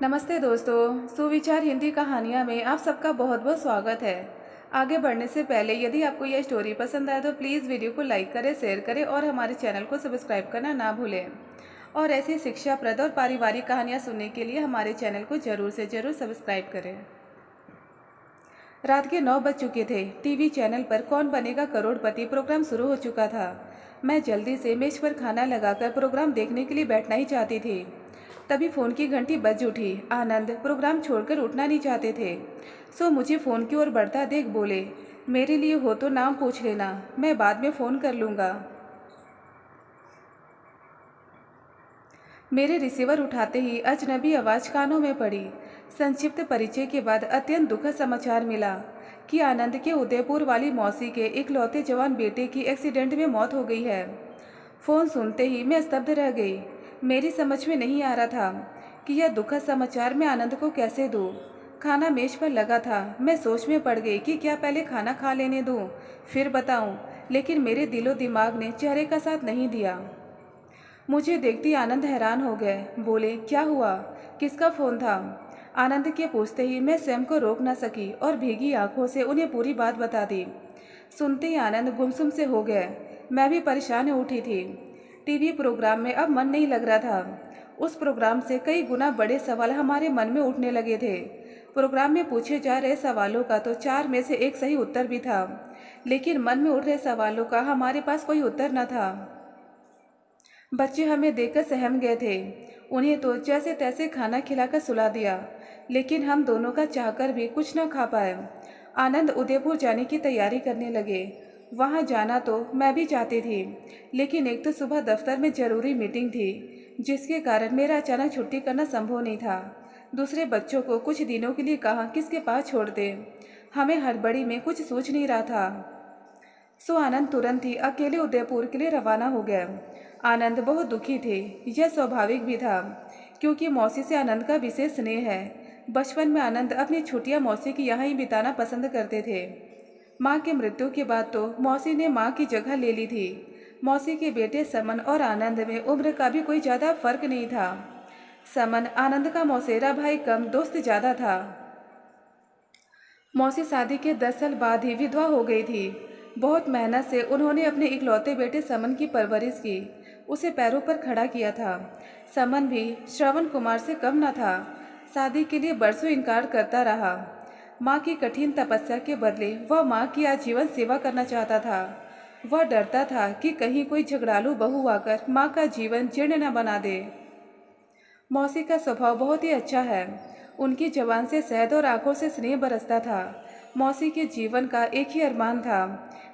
नमस्ते दोस्तों, सुविचार हिंदी कहानियाँ में आप सबका बहुत बहुत स्वागत है। आगे बढ़ने से पहले यदि आपको यह स्टोरी पसंद आए तो प्लीज़ वीडियो को लाइक करें, शेयर करें और हमारे चैनल को सब्सक्राइब करना ना भूलें। और ऐसी शिक्षाप्रद और पारिवारिक कहानियाँ सुनने के लिए हमारे चैनल को ज़रूर से ज़रूर सब्सक्राइब करें। रात के 9 बज चुके थे। टीवी चैनल पर कौन बनेगा करोड़पति प्रोग्राम शुरू हो चुका था। मैं जल्दी से मेज पर खाना लगाकर प्रोग्राम देखने के लिए बैठना ही चाहती थी। तभी फ़ोन की घंटी बज उठी। आनंद प्रोग्राम छोड़कर उठना नहीं चाहते थे, सो मुझे फ़ोन की ओर बढ़ता देख बोले, मेरे लिए हो तो नाम पूछ लेना, मैं बाद में फ़ोन कर लूँगा। मेरे रिसीवर उठाते ही अजनबी आवाज़ कानों में पड़ी। संक्षिप्त परिचय के बाद अत्यंत दुखद समाचार मिला कि आनंद के उदयपुर वाली मौसी के इकलौते जवान बेटे की एक्सीडेंट में मौत हो गई है। फ़ोन सुनते ही मैं स्तब्ध रह गई। मेरी समझ में नहीं आ रहा था कि यह दुखद समाचार मैं आनंद को कैसे दूँ। खाना मेज पर लगा था। मैं सोच में पड़ गई कि क्या पहले खाना खा लेने दूँ, फिर बताऊँ, लेकिन मेरे दिलो दिमाग ने चेहरे का साथ नहीं दिया। मुझे देखती आनंद हैरान हो गए। बोले, क्या हुआ, किसका फ़ोन था? आनंद के पूछते ही मैं स्वयं को रोक न सकी और भीगी आंखों से उन्हें पूरी बात बता दी। सुनते ही आनंद गुमसुम से हो गए। मैं भी परेशान हो उठी थी। टीवी प्रोग्राम में अब मन नहीं लग रहा था। उस प्रोग्राम से कई गुना बड़े सवाल हमारे मन में उठने लगे थे। प्रोग्राम में पूछे जा रहे सवालों का तो 4 में से एक सही उत्तर भी था, लेकिन मन में उठ रहे सवालों का हमारे पास कोई उत्तर न था। बच्चे हमें देखकर सहम गए थे। उन्हें तो जैसे तैसे खाना खिलाकर सुला दिया, लेकिन हम दोनों का चाहकर भी कुछ न खा पाए। आनंद उदयपुर जाने की तैयारी करने लगे। वहाँ जाना तो मैं भी चाहती थी, लेकिन एक तो सुबह दफ्तर में ज़रूरी मीटिंग थी, जिसके कारण मेरा अचानक छुट्टी करना संभव नहीं था। दूसरे बच्चों को कुछ दिनों के लिए कहाँ किसके पास छोड़ते। हमें हड़बड़ी में कुछ सोच नहीं रहा था। सो आनंद तुरंत ही अकेले उदयपुर के लिए रवाना हो गए। आनंद बहुत दुखी थे। यह स्वाभाविक भी था, क्योंकि मौसी से आनंद का विशेष स्नेह है। बचपन में आनंद अपनी छुट्टियां मौसी की यहाँ ही बिताना पसंद करते थे। माँ के मृत्यु के बाद तो मौसी ने माँ की जगह ले ली थी। मौसी के बेटे समन और आनंद में उम्र का भी कोई ज़्यादा फर्क नहीं था। समन आनंद का मौसेरा भाई कम, दोस्त ज़्यादा था। मौसी शादी के 10 साल बाद ही विधवा हो गई थी। बहुत मेहनत से उन्होंने अपने इकलौते बेटे समन की परवरिश की, उसे पैरों पर खड़ा किया था। समन भी श्रवण कुमार से कम न था। शादी के लिए बरसों इनकार करता रहा। माँ की कठिन तपस्या के बदले वह माँ की आजीवन सेवा करना चाहता था। वह डरता था कि कहीं कोई झगड़ालू बहू आकर माँ का जीवन जीर्ण न बना दे। मौसी का स्वभाव बहुत ही अच्छा है। उनकी जबान से शहद और आंखों से स्नेह बरसता था। मौसी के जीवन का एक ही अरमान था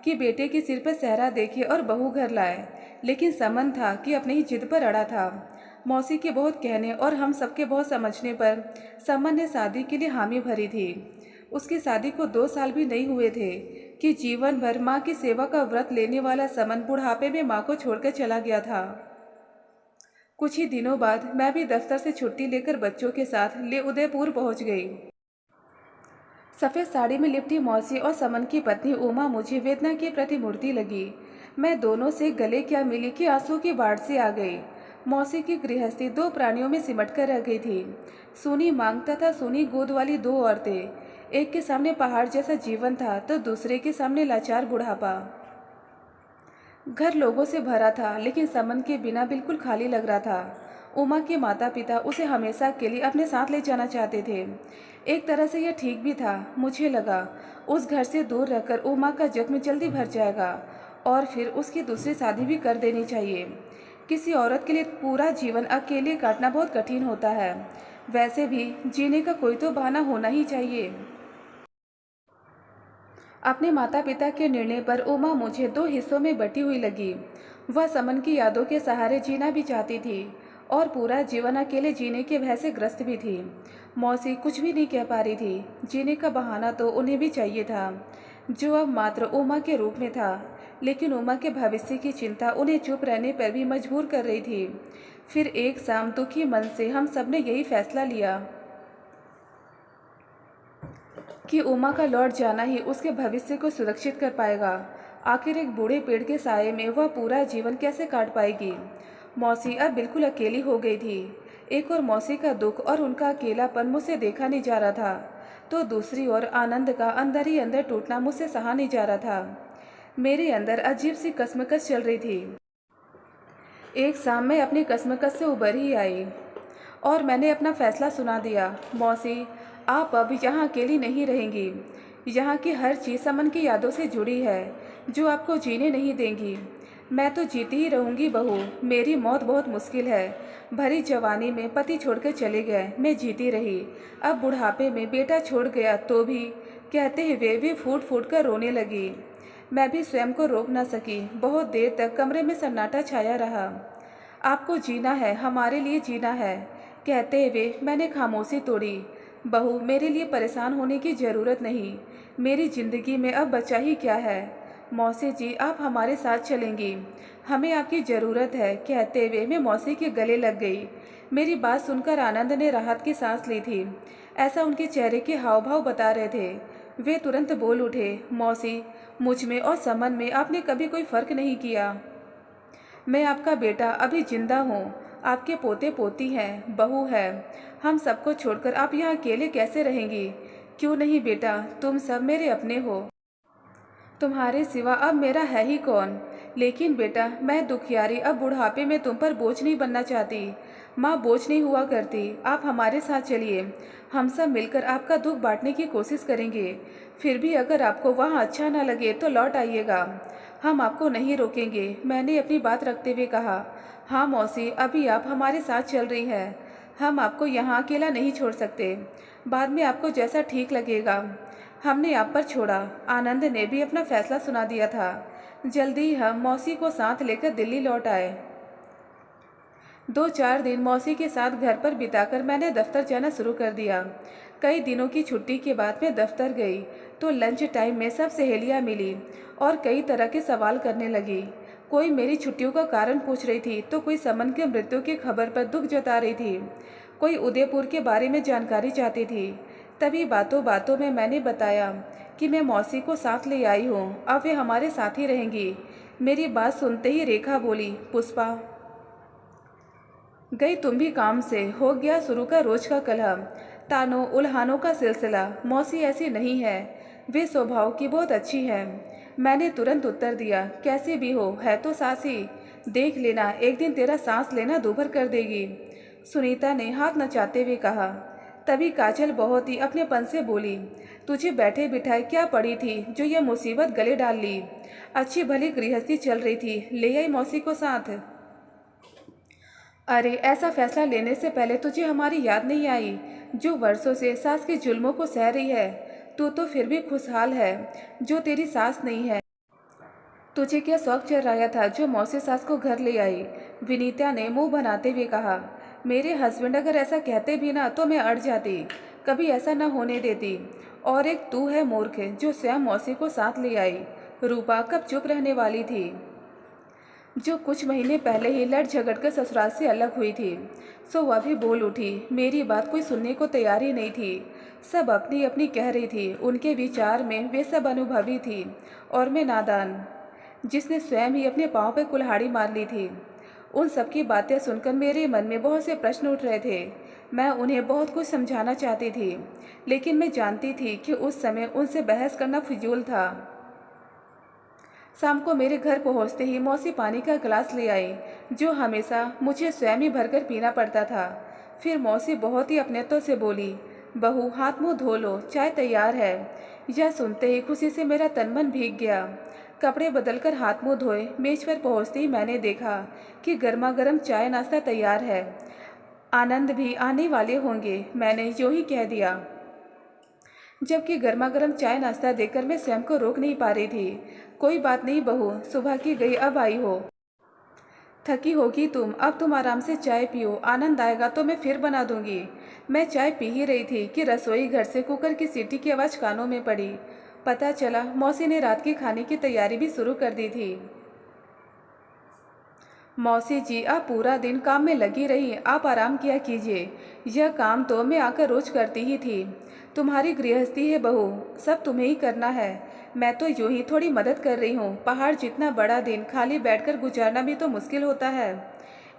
कि बेटे के सिर पर सेहरा देखे और बहू घर लाए, लेकिन समन था कि अपनी ही जिद पर अड़ा था। मौसी के बहुत कहने और हम सबके बहुत समझने पर समन ने शादी के लिए हामी भरी थी। उसकी शादी को 2 साल भी नहीं हुए थे कि जीवन भर माँ की सेवा का व्रत लेने वाला समन बुढ़ापे में माँ को छोड़कर चला गया था। कुछ ही दिनों बाद मैं भी दफ्तर से छुट्टी लेकर बच्चों के साथ ले उदयपुर पहुंच गई। सफ़ेद साड़ी में लिपटी मौसी और समन की पत्नी उमा मुझे वेदना की प्रतिमूर्ति लगी। मैं दोनों से गले क्या मिली कि आंसू की बाढ़ से आ गई। मौसी की गृहस्थी 2 प्राणियों में सिमट कर रह गई थी। सूनी मांग तथा सूनी गोद वाली 2 औरतें। एक के सामने पहाड़ जैसा जीवन था तो दूसरे के सामने लाचार बुढ़ापा। घर लोगों से भरा था, लेकिन समन के बिना बिल्कुल खाली लग रहा था। उमा के माता पिता उसे हमेशा के लिए अपने साथ ले जाना चाहते थे। एक तरह से यह ठीक भी था। मुझे लगा उस घर से दूर रहकर उमा का जख्म जल्दी भर जाएगा और फिर उसकी दूसरी शादी भी कर देनी चाहिए। किसी औरत के लिए पूरा जीवन अकेले काटना बहुत कठिन होता है। वैसे भी जीने का कोई तो बहाना होना ही चाहिए। अपने माता पिता के निर्णय पर उमा मुझे 2 हिस्सों में बटी हुई लगी। वह समन की यादों के सहारे जीना भी चाहती थी और पूरा जीवन अकेले जीने के भय से ग्रस्त भी थी। मौसी कुछ भी नहीं कह पा रही थी। जीने का बहाना तो उन्हें भी चाहिए था, जो अब मात्र उमा के रूप में था, लेकिन उमा के भविष्य की चिंता उन्हें चुप रहने पर भी मजबूर कर रही थी। फिर एक शाम दुखी मन से हम सब ने यही फैसला लिया कि उमा का लौट जाना ही उसके भविष्य को सुरक्षित कर पाएगा। आखिर एक बूढ़े पेड़ के साये में वह पूरा जीवन कैसे काट पाएगी। मौसी अब बिल्कुल अकेली हो गई थी। एक और मौसी का दुख और उनका अकेलापन मुझसे देखा नहीं जा रहा था, तो दूसरी ओर आनंद का अंदर ही अंदर टूटना मुझसे सहा नहीं जा रहा था। मेरे अंदर अजीब सी कश्मकश चल रही थी। एक शाम मैं अपनी कश्मकश से उबर ही आई और मैंने अपना फैसला सुना दिया। मौसी, आप अब यहाँ अकेली नहीं रहेंगी। यहाँ की हर चीज़ अमन की यादों से जुड़ी है, जो आपको जीने नहीं देंगी। मैं तो जीती ही रहूँगी बहू। मेरी मौत बहुत मुश्किल है। भरी जवानी में पति छोड़कर चले गए, मैं जीती रही। अब बुढ़ापे में बेटा छोड़ गया तो भी, कहते हुए वे फूट फूट कर रोने लगी। मैं भी स्वयं को रोक न सकी। बहुत देर तक कमरे में सन्नाटा छाया रहा। आपको जीना है, हमारे लिए जीना है, कहते हुए मैंने खामोशी तोड़ी। बहू, मेरे लिए परेशान होने की ज़रूरत नहीं। मेरी ज़िंदगी में अब बचा ही क्या है। मौसी जी, आप हमारे साथ चलेंगी, हमें आपकी ज़रूरत है, कहते हुए मैं मौसी के गले लग गई। मेरी बात सुनकर आनंद ने राहत की सांस ली थी। ऐसा उनके चेहरे के हाव भाव बता रहे थे। वे तुरंत बोल उठे, मौसी, मुझ में और समन में आपने कभी कोई फ़र्क नहीं किया। मैं आपका बेटा, अभी जिंदा हूँ। आपके पोते पोती हैं, बहू है। हम सबको छोड़कर आप यहाँ अकेले कैसे रहेंगी? क्यों नहीं बेटा, तुम सब मेरे अपने हो। तुम्हारे सिवा अब मेरा है ही कौन? लेकिन बेटा, मैं दुखियारी अब बुढ़ापे में तुम पर बोझ नहीं बनना चाहती। माँ बोझ नहीं हुआ करती। आप हमारे साथ चलिए, हम सब मिलकर आपका दुख बांटने की कोशिश करेंगे। फिर भी अगर आपको वहाँ अच्छा ना लगे तो लौट आइएगा, हम आपको नहीं रोकेंगे, मैंने अपनी बात रखते हुए कहा। हाँ मौसी, अभी आप हमारे साथ चल रही हैं, हम आपको यहाँ अकेला नहीं छोड़ सकते। बाद में आपको जैसा ठीक लगेगा। हमने आप पर छोड़ा। आनंद ने भी अपना फैसला सुना दिया था। जल्दी ही हम मौसी को साथ लेकर दिल्ली लौट आए। 2-4 दिन मौसी के साथ घर पर बिताकर मैंने दफ्तर जाना शुरू कर दिया। कई दिनों की छुट्टी के बाद मैं दफ्तर गई तो लंच टाइम में सब सहेलियां मिली और कई तरह के सवाल करने लगी। कोई मेरी छुट्टियों का कारण पूछ रही थी तो कोई समन के मृत्यु की खबर पर दुख जता रही थी। कोई उदयपुर के बारे में जानकारी चाहती थी। तभी बातों बातों में मैंने बताया कि मैं मौसी को साथ ले आई हूँ, अब वे हमारे साथ ही रहेंगी। मेरी बात सुनते ही रेखा बोली, पुष्पा, गई तुम भी काम से, हो गया शुरू का रोज का कलह, तानों उल्हानों का सिलसिला। मौसी ऐसी नहीं है, वे स्वभाव की बहुत अच्छी है। मैंने तुरंत उत्तर दिया, कैसी भी हो, है तो सासी, देख लेना एक दिन तेरा सांस लेना दूभर कर देगी। सुनीता ने हाथ नचाते हुए कहा। तभी काजल बहुत ही अपनेपन से बोली, तुझे बैठे बिठाए क्या पड़ी थी जो यह मुसीबत गले डाल ली? अच्छी भली गृहस्थी चल रही थी, ले आई मौसी को साथ। अरे, ऐसा फैसला लेने से पहले तुझे हमारी याद नहीं आई, जो वर्षों से सास के जुल्मों को सह रही है। तू तो फिर भी खुशहाल है, जो तेरी सास नहीं है। तुझे क्या शौक चढ़ रहा था जो मौसी सास को घर ले आई? विनीता ने मुंह बनाते हुए कहा। मेरे हस्बैंड अगर ऐसा कहते भी ना तो मैं अड़ जाती, कभी ऐसा ना होने देती। और एक तू है मूर्ख जो स्वयं मौसी को साथ ले आई। रूपा कब चुप रहने वाली थी, जो कुछ महीने पहले ही लड़ झगड़ कर ससुराल से अलग हुई थी, सो वह भी बोल उठी। मेरी बात कोई सुनने को तैयार ही नहीं थी। सब अपनी अपनी कह रही थी। उनके विचार में वे सब अनुभवी थी और मैं नादान, जिसने स्वयं ही अपने पाँव पर कुल्हाड़ी मार ली थी। उन सबकी बातें सुनकर मेरे मन में बहुत से प्रश्न उठ रहे थे। मैं उन्हें बहुत कुछ समझाना चाहती थी, लेकिन मैं जानती थी कि उस समय उनसे बहस करना फिजूल था। शाम को मेरे घर पहुंचते ही मौसी पानी का गिलास ले आई, जो हमेशा मुझे स्वयं ही भरकर पीना पड़ता था। फिर मौसी बहुत ही अपनेतों से बोली, बहू हाथ मुंह धो लो, चाय तैयार है। यह सुनते ही खुशी से मेरा तन मन भीग गया। कपड़े बदलकर हाथ मुंह धोए मेज पर पहुंचते ही मैंने देखा कि गर्मा गर्म चाय नाश्ता तैयार है। आनंद भी आने वाले होंगे, मैंने यूं ही कह दिया, जबकि गर्मा गर्म चाय नाश्ता देखकर मैं स्वयं को रोक नहीं पा रही थी। कोई बात नहीं बहू, सुबह की गई अब आई हो, थकी होगी तुम, अब तुम आराम से चाय पियो, आनंद आएगा तो मैं फिर बना दूंगी। मैं चाय पी ही रही थी कि रसोई घर से कुकर की सीटी की आवाज़ कानों में पड़ी। पता चला मौसी ने रात के खाने की तैयारी भी शुरू कर दी थी। मौसी जी, आप पूरा दिन काम में लगी रही, आप आराम किया कीजिए। यह काम तो मैं आकर रोज करती ही थी। तुम्हारी गृहस्थी है बहू, सब तुम्हें ही करना है। मैं तो यूं ही थोड़ी मदद कर रही हूँ। पहाड़ जितना बड़ा दिन खाली बैठकर गुजारना भी तो मुश्किल होता है।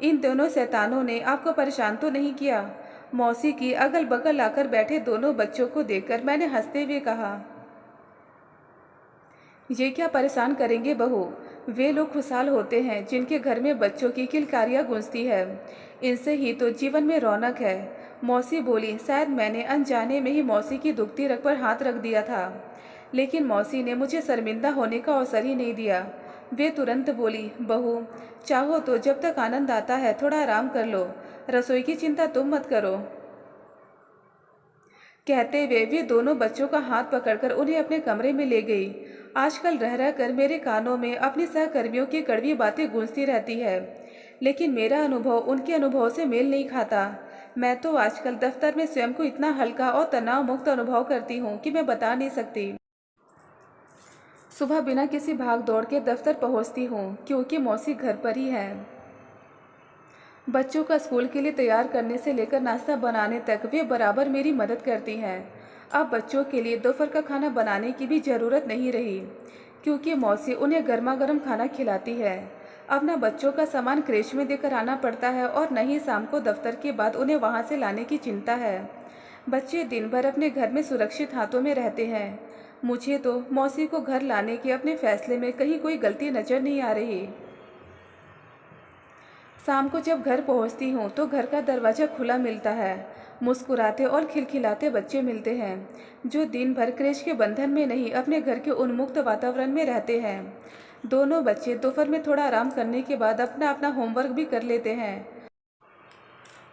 इन दोनों शैतानों ने आपको परेशान तो नहीं किया? मौसी की अगल बगल आकर बैठे दोनों बच्चों को देखकर मैंने हंसते हुए कहा, ये क्या परेशान करेंगे बहू? वे लोग खुशहाल होते हैं जिनके घर में बच्चों की किलकारियाँ गूंजती है। इनसे ही तो जीवन में रौनक है। मौसी बोली। शायद मैंने अनजाने में ही मौसी की दुखती रग पर हाथ रख दिया था, लेकिन मौसी ने मुझे शर्मिंदा होने का अवसर ही नहीं दिया। वे तुरंत बोली, बहू चाहो तो जब तक आनंद आता है थोड़ा आराम कर लो, रसोई की चिंता तुम मत करो। कहते हुए वे दोनों बच्चों का हाथ पकड़कर उन्हें अपने कमरे में ले गई। आजकल रह रह कर मेरे कानों में अपनी सहकर्मियों की कड़वी बातें गूंजती रहती है, लेकिन मेरा अनुभव उनके अनुभव से मेल नहीं खाता। मैं तो आजकल दफ्तर में स्वयं को इतना हल्का और तनाव मुक्त अनुभव करती हूँ कि मैं बता नहीं सकती। सुबह बिना किसी भाग दौड़ के दफ्तर पहुँचती हूँ क्योंकि मौसी घर पर ही है। बच्चों का स्कूल के लिए तैयार करने से लेकर नाश्ता बनाने तक वे बराबर मेरी मदद करती हैं। अब बच्चों के लिए दोपहर का खाना बनाने की भी ज़रूरत नहीं रही, क्योंकि मौसी उन्हें गर्मा गर्म खाना खिलाती है। अब ना बच्चों का सामान क्रेच में देकर आना पड़ता है और न ही शाम को दफ्तर के बाद उन्हें वहाँ से लाने की चिंता है। बच्चे दिन भर अपने घर में सुरक्षित हाथों में रहते हैं। मुझे तो मौसी को घर लाने के अपने फैसले में कहीं कोई गलती नज़र नहीं आ रही। शाम को जब घर पहुंचती हूं तो घर का दरवाज़ा खुला मिलता है। मुस्कुराते और खिलखिलाते बच्चे मिलते हैं, जो दिन भर क्रेच के बंधन में नहीं अपने घर के उन्मुक्त वातावरण में रहते हैं। दोनों बच्चे दोपहर में थोड़ा आराम करने के बाद अपना अपना होमवर्क भी कर लेते हैं।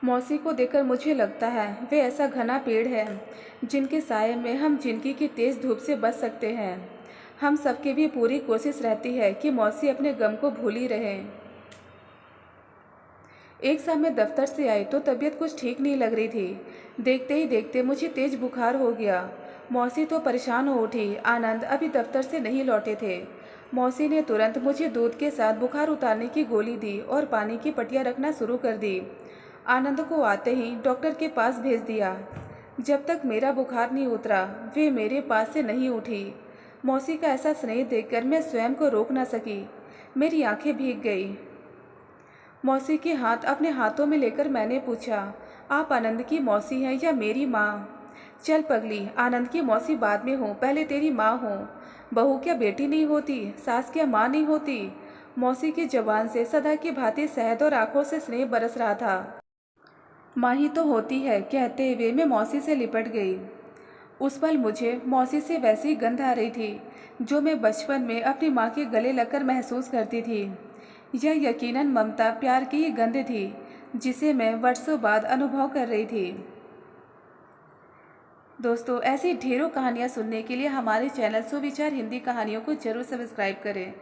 मौसी को देखकर मुझे लगता है वे ऐसा घना पेड़ है जिनके साये में हम जिंदगी की तेज़ धूप से बच सकते हैं। हम सबकी भी पूरी कोशिश रहती है कि मौसी अपने गम को भूल ही रहें। एक साल मैं दफ्तर से आई तो तबीयत कुछ ठीक नहीं लग रही थी। देखते ही देखते मुझे तेज बुखार हो गया। मौसी तो परेशान हो उठी। आनंद अभी दफ्तर से नहीं लौटे थे। मौसी ने तुरंत मुझे दूध के साथ बुखार उतारने की गोली दी और पानी की पट्टियाँ रखना शुरू कर दी। आनंद को आते ही डॉक्टर के पास भेज दिया। जब तक मेरा बुखार नहीं उतरा वे मेरे पास से नहीं उठी। मौसी का ऐसा स्नेह देखकर मैं स्वयं को रोक ना सकी। मेरी आंखें भीग गई। मौसी के हाथ अपने हाथों में लेकर मैंने पूछा, आप आनंद की मौसी हैं या मेरी माँ? चल पगली, आनंद की मौसी बाद में हो, पहले तेरी माँ हो। बहू क्या बेटी नहीं होती? सास क्या माँ नहीं होती? मौसी की जबान से सदा की भांति शहद और आंखों से स्नेह बरस रहा था। माँ ही तो होती है, कहते हुए मैं मौसी से लिपट गई। उस पल मुझे मौसी से वैसी गंध आ रही थी जो मैं बचपन में अपनी माँ के गले लगकर महसूस करती थी। यह यकीनन ममता प्यार की ही गंध थी जिसे मैं वर्षों बाद अनुभव कर रही थी। दोस्तों, ऐसी ढेरों कहानियाँ सुनने के लिए हमारे चैनल सुविचार हिंदी कहानियों को जरूर सब्सक्राइब करें।